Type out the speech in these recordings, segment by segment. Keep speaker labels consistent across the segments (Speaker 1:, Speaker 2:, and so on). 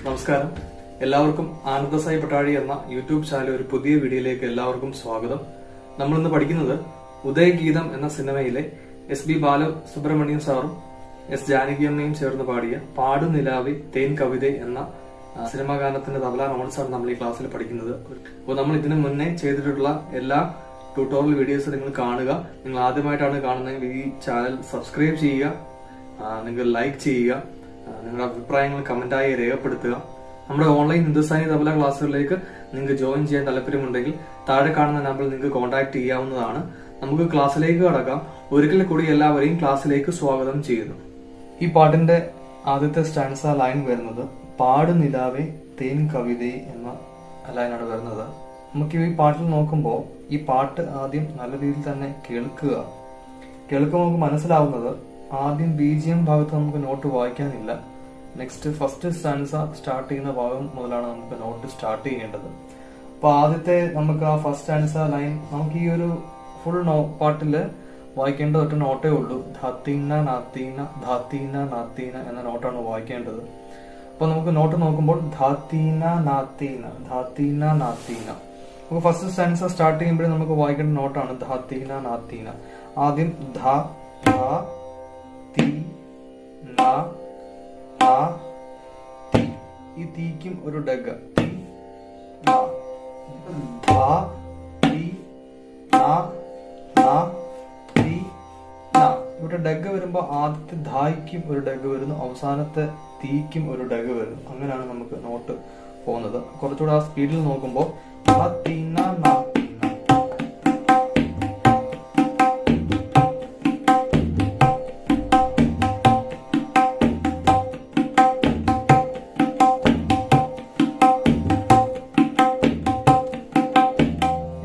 Speaker 1: നമസ്കാരം. എല്ലാവർക്കും ആനന്ദസായി പട്ടാഴി എന്ന യൂട്യൂബ് ചാനൽ ഒരു പുതിയ വീഡിയോയിലേക്ക് എല്ലാവർക്കും സ്വാഗതം. നമ്മൾ ഇന്ന് പഠിക്കുന്നത് ഉദയഗീതം എന്ന സിനിമയിലെ എസ്.പി. ബാലസുബ്രഹ്മണ്യം സാറും എസ്. ജാനകിയമ്മയും ചേർന്ന് പാടിയ പാടുനിലാവേ തേൻ കവിതേ എന്ന സിനിമാ ഗാനത്തിന്റെ തബല നോട്ട്സാണ് നമ്മൾ ഈ ക്ലാസ്സിൽ പഠിക്കുന്നത്. അപ്പോൾ നമ്മൾ ഇതിനു മുന്നേ ചെയ്തിട്ടുള്ള എല്ലാ ട്യൂട്ടോറിയൽ വീഡിയോസ് നിങ്ങൾ കാണുക. നിങ്ങൾ ആദ്യമായിട്ടാണ് കാണുന്നതെങ്കിൽ ഈ ചാനൽ സബ്സ്ക്രൈബ് ചെയ്യുക, നിങ്ങൾ ലൈക്ക് ചെയ്യുക, നിങ്ങളുടെ അഭിപ്രായങ്ങൾ കമന്റായി രേഖപ്പെടുത്തുക. നമ്മുടെ ഓൺലൈൻ ഹിന്ദുസ്ഥാനി തബല ക്ലാസ്സുകളിലേക്ക് നിങ്ങൾക്ക് ജോയിൻ ചെയ്യാൻ താല്പര്യമുണ്ടെങ്കിൽ താഴെ കാണുന്ന നമ്പറിൽ നിങ്ങൾക്ക് കോൺടാക്ട് ചെയ്യാവുന്നതാണ്. നമുക്ക് ക്ലാസ്സിലേക്ക് കടക്കാം. ഒരിക്കൽ കൂടി എല്ലാവരെയും ക്ലാസ്സിലേക്ക് സ്വാഗതം ചെയ്യുന്നു. ഈ പാട്ടിന്റെ ആദ്യത്തെ സ്റ്റാൻസ ലൈൻ വരുന്നത് പാടുനിലാവേ തേൻ കവിതേ എന്ന ലൈനാണ് വരുന്നത്. നമുക്ക് ഈ പാട്ടിൽ നോക്കുമ്പോൾ ഈ പാട്ട് ആദ്യം നല്ല രീതിയിൽ തന്നെ കേൾക്കുമ്പോൾ നമുക്ക് മനസ്സിലാവുന്നത് ആദ്യം BGM ഭാഗത്ത് നമുക്ക് നോട്ട് വായിക്കാനില്ല. നെക്സ്റ്റ് ഫസ്റ്റ് സ്റ്റാൻസ സ്റ്റാർട്ട് ചെയ്യുന്ന ഭാഗം മുതലാണ് നമുക്ക് നോട്ട് സ്റ്റാർട്ട് ചെയ്യേണ്ടത്. അപ്പൊ ആദ്യത്തെ നമുക്ക് ആ ഫസ്റ്റ് സ്റ്റാൻസ ലൈൻ നമുക്ക് ഈ ഒരു ഫുൾ പാട്ടില് വായിക്കേണ്ട ഒറ്റ നോട്ടേ ഉള്ളൂ. ധാത്തീന നാത്തീന ധാത്തീന നാത്തീന എന്ന നോട്ടാണ് വായിക്കേണ്ടത്. അപ്പൊ നമുക്ക് നോട്ട് നോക്കുമ്പോൾ ധാത്തീന നാത്തീന ധാത്തീന നാത്തീന. നമുക്ക് ഫസ്റ്റ് സ്റ്റാൻസ സ്റ്റാർട്ട് ചെയ്യുമ്പോഴേ നമുക്ക് വായിക്കേണ്ട നോട്ടാണ് ധാത്തീന നാത്തീന. ആദ്യം ധ ധ തി ന ന തി. ഈ തീക്കും ഒരു ഡഗ തി ന ധ തി ന ന തി ന. ഇവിടെ ഡഗ വരുമ്പോ ആദ്യത്തെ ധായ്ക്കും ഒരു ഡഗ വരുന്നു, അവസാനത്തെ തീക്കും ഒരു ഡഗ വരുന്നു. അങ്ങനെയാണ് നമുക്ക് നോട്ട് പോകുന്നത്. കുറച്ചുകൂടെ ആ സ്പീഡിൽ നോക്കുമ്പോൾ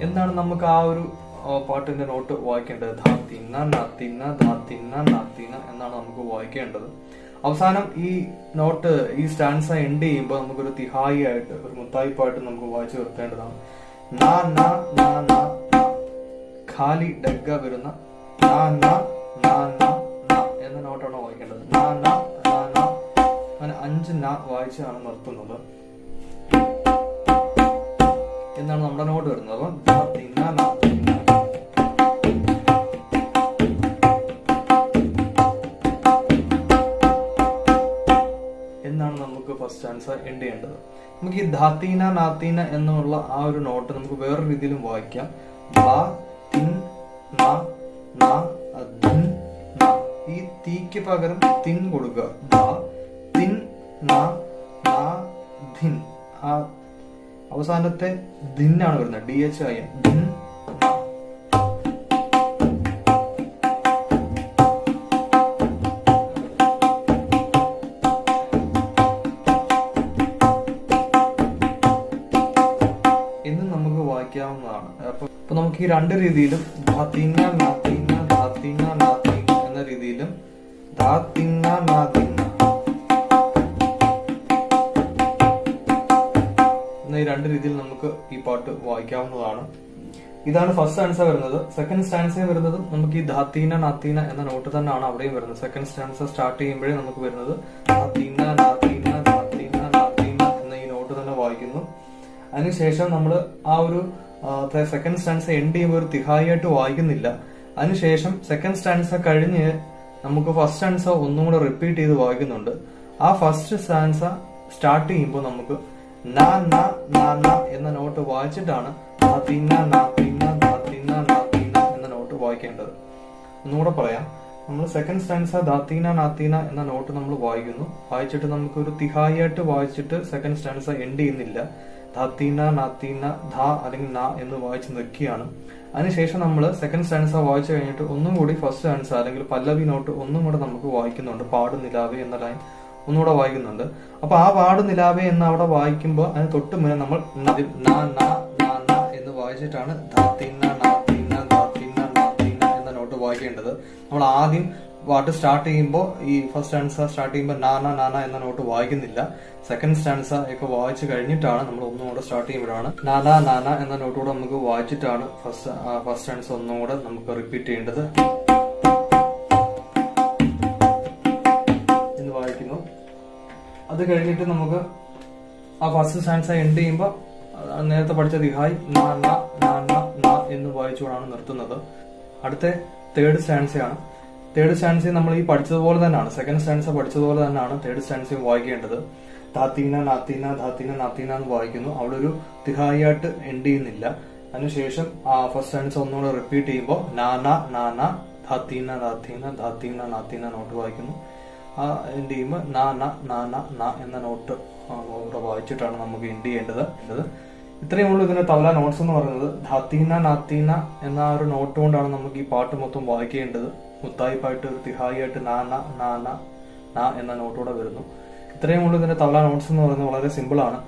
Speaker 1: എന്നാണ് നമുക്ക് ആ ഒരു പാട്ടിന്റെ നോട്ട് വായിക്കേണ്ടത്. ധാത്തിന്ന നാത്തിന്ന ധാത്തിന്ന നാത്തിന എന്നാണ് നമുക്ക് വായിക്കേണ്ടത്. അവസാനം ഈ നോട്ട് ഈ സ്റ്റാൻസ എൻഡ് ചെയ്യുമ്പോൾ നമുക്കൊരു തിഹായി ആയിട്ട് ഒരു മുത്തായിപ്പായിട്ട് നമുക്ക് വായിച്ചു നിർത്തേണ്ടതാണ്. ഖാലി ഡഗ്ഗ വരുന്ന എന്ന നോട്ടാണ് വായിക്കേണ്ടത്. അങ്ങനെ 5 ന വായിച്ചാണ് നിർത്തുന്നത് എന്നാണ് നമ്മുടെ നോട്ട് വരുന്നത്. എന്നാണ് നമുക്ക് ഫസ്റ്റ് സ്റ്റാൻസ എൻഡ് ചെയ്യേണ്ടത്. നമുക്ക് ഈ ധാത്തീന നാത്തീന എന്നുള്ള ആ ഒരു നോട്ട് നമുക്ക് വേറൊരു രീതിയിലും വായിക്കാം. ഈ തീക്ക് പകരം തിൻ കൊടുക്കുക. ആ അവസാനത്തെ ധിന്നാണ് വരുന്നത്. DHIN ധിൻ. എന്ന് നമുക്ക് വായിക്കാവുന്നതാണ്. അപ്പൊ നമുക്ക് ഈ രണ്ട് രീതിയിലും ധാത്തീന നാത്തീന ധാത്തീന നാത്തീന എന്ന രീതിയിലും ധാത്തീന നാത്തീന എന്ന ഈ രണ്ട് രീതിയിൽ നമുക്ക് ഈ പാട്ട് വായിക്കാവുന്നതാണ്. ഇതാണ് ഫസ്റ്റ് സ്റ്റാൻസ വരുന്നത്. സെക്കൻഡ് സ്റ്റാൻസ വരുന്നത് നമുക്ക് ഈ ധാത്തീന നാത്തീന എന്ന നോട്ട് തന്നെയാണ് അവിടെയും വരുന്നത്. സെക്കൻഡ് സ്റ്റാൻസ സ്റ്റാർട്ട് ചെയ്യുമ്പോഴേ നമുക്ക് വരുന്നത് ധാത്തീന നാത്തീന ധാത്തീന നാത്തീന എന്ന ഈ നോട്ട് തന്നെ വായിക്കുന്നു. അതിനുശേഷം നമ്മൾ ആ ഒരു സെക്കൻഡ് സ്റ്റാൻസ എൻഡ് ചെയ്യുമ്പോൾ ഒരു തിഹായി ആയിട്ട് വായിക്കുന്നില്ല. അതിനുശേഷം സെക്കൻഡ് സ്റ്റാൻസ കഴിഞ്ഞ് നമുക്ക് ഫസ്റ്റ് സ്റ്റാൻസ ഒന്നും കൂടെ റിപ്പീറ്റ് ചെയ്ത് വായിക്കുന്നുണ്ട്. ആ ഫസ്റ്റ് സ്റ്റാൻസ സ്റ്റാർട്ട് ചെയ്യുമ്പോൾ നമുക്ക് ന ന ന ന എന്ന നോട്ട് വായിച്ചിട്ടാണ് ധാത്തീന നാത്തീന ധാത്തീന നാത്തീന എന്ന നോട്ട് വായിക്കേണ്ടത്. ഒന്നുകൂടെ പറയാം. നമ്മൾ സെക്കൻഡ് സ്റ്റാൻസ ധാത്തീന നാത്തീന എന്ന നോട്ട് നമ്മൾ വായിക്കുന്നു. വായിച്ചിട്ട് നമുക്ക് ഒരു തിഹായി ആയിട്ട് വായിച്ചിട്ട് സെക്കൻഡ് സ്റ്റാൻസ എൻഡ് ചെയ്യുന്നില്ല. ധാത്തീന നാത്തീന ധ അല്ലെങ്കിൽ ന എന്ന് വായിച്ച് നിൽക്കുകയാണ്. അതിനുശേഷം നമ്മൾ സെക്കൻഡ് സ്റ്റാൻസ വായിച്ചു കഴിഞ്ഞിട്ട് ഒന്നും കൂടി ഫസ്റ്റ് സ്റ്റാൻസ അല്ലെങ്കിൽ പല്ലവി നോട്ട് ഒന്നും കൂടെ നമുക്ക് വായിക്കുന്നുണ്ട്. പാടുനിലാവേ എന്ന ലൈൻ ഒന്നുകൂടെ വായിക്കുന്നുണ്ട്. അപ്പൊ ആ പാടുനിലാവേ എന്ന് അവിടെ വായിക്കുമ്പോൾ അതിന് തൊട്ട് മുന്നേ നമ്മൾ എന്ന് വായിച്ചിട്ടാണ് ധാത്തീന നാത്തീന ധാത്തീന നാത്തീന എന്ന നോട്ട് വായിക്കേണ്ടത്. നമ്മൾ ആദ്യം പാട്ട് സ്റ്റാർട്ട് ചെയ്യുമ്പോൾ ഈ ഫസ്റ്റ് സ്റ്റാൻസ സ്റ്റാർട്ട് ചെയ്യുമ്പോൾ നാന എന്ന നോട്ട് വായിക്കുന്നില്ല. സെക്കൻഡ് സ്റ്റാൻസ ഒക്കെ വായിച്ചു കഴിഞ്ഞിട്ടാണ് നമ്മൾ ഒന്നും കൂടെ സ്റ്റാർട്ട് ചെയ്യുമ്പോഴാണ് നാന എന്ന നോട്ട് കൂടെ നമുക്ക് വായിച്ചിട്ടാണ് ഫസ്റ്റ് സ്റ്റാൻസ ഒന്നും കൂടെ നമുക്ക് റിപ്പീറ്റ് ചെയ്യേണ്ടത് എന്ന് വായിക്കുന്നു. അത് കഴിഞ്ഞിട്ട് നമുക്ക് ആ ഫസ്റ്റ് സ്റ്റാൻസ എൻഡ് ചെയ്യുമ്പോൾ നേരത്തെ പഠിച്ച ദിഹായ് ന ന ന ന ന എന്ന് വായിച്ചുകൊണ്ടാണ് നിർത്തുന്നത്. അടുത്ത തേർഡ് സ്റ്റാൻസയാണ്. തേർഡ് സ്റ്റാൻസയും നമ്മൾ ഈ പഠിച്ചതുപോലെ തന്നെയാണ്, സെക്കൻഡ് സ്റ്റാൻസ പഠിച്ചതുപോലെ തന്നെയാണ് തേർഡ് സ്റ്റാൻസയും വായിക്കേണ്ടത്. ധാത്തീന നാത്തീന ധാത്തീന നാത്തീന എന്ന് വായിക്കുന്നു. അവിടെ ഒരു തിഹായി ആയിട്ട് എൻഡ് ചെയ്യുന്നില്ല. അതിനുശേഷം ആ ഫസ്റ്റ് സ്റ്റാൻസ ഒന്നുകൂടെ റിപ്പീറ്റ് ചെയ്യുമ്പോൾ നാന നാന ധാത്തീന ധാത്തീന ധാത്തീന നാത്തീന നോട്ട് വായിക്കുന്നു. ആ എൻഡ് ചെയ്യുമ്പോൾ നാന നാന ന എന്ന നോട്ട് ഇവിടെ വായിച്ചിട്ടാണ് നമുക്ക് എൻഡ് ചെയ്യേണ്ടത്. ഇത്രയും ഉള്ളൂ ഇതിന്റെ തബല നോട്ട്സ് എന്ന് പറയുന്നത്. ധാത്തീന നാത്തീന എന്ന ഒരു നോട്ട് കൊണ്ടാണ് നമുക്ക് ഈ പാട്ട് മൊത്തം വായിക്കേണ്ടത്. മുത്തായിപ്പായിട്ട് ഒരു തിഹായി ആയിട്ട് നാന നാന ന എന്ന നോട്ടോടെ വരുന്നു. ഇത്രയും ഉള്ളൂ ഇതിന്റെ തബല നോട്ട്സ് എന്ന് പറയുന്നത്. വളരെ സിമ്പിൾ ആണ്,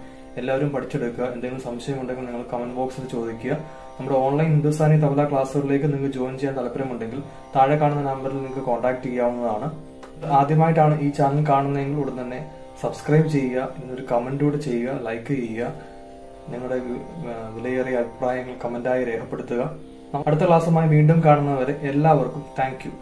Speaker 1: എല്ലാവരും പഠിച്ചെടുക്കുക. എന്തെങ്കിലും സംശയം ഉണ്ടെങ്കിൽ നിങ്ങൾ കമന്റ് ബോക്സിൽ ചോദിക്കുക. നമ്മുടെ ഓൺലൈൻ ഹിന്ദുസ്ഥാനി തബല ക്ലാസ്സുകളിലേക്ക് നിങ്ങൾക്ക് ജോയിൻ ചെയ്യാൻ താല്പര്യമുണ്ടെങ്കിൽ താഴെ കാണുന്ന നമ്പറിൽ നിങ്ങൾക്ക് കോൺടാക്ട് ചെയ്യാവുന്നതാണ്. ആദ്യമായിട്ടാണ് ഈ ചാനൽ കാണുന്നതെങ്കിൽ ഉടൻ തന്നെ സബ്സ്ക്രൈബ് ചെയ്യുക, എന്നൊരു കമന്റ് കൂടെ ചെയ്യുക, ലൈക്ക് ചെയ്യുക. നിങ്ങളുടെ വിലയേറിയ അഭിപ്രായങ്ങൾ കമന്റായി രേഖപ്പെടുത്തുക. അടുത്ത ക്ലാസ്സുമായി വീണ്ടും കാണുന്നവരെ എല്ലാവർക്കും താങ്ക് യു.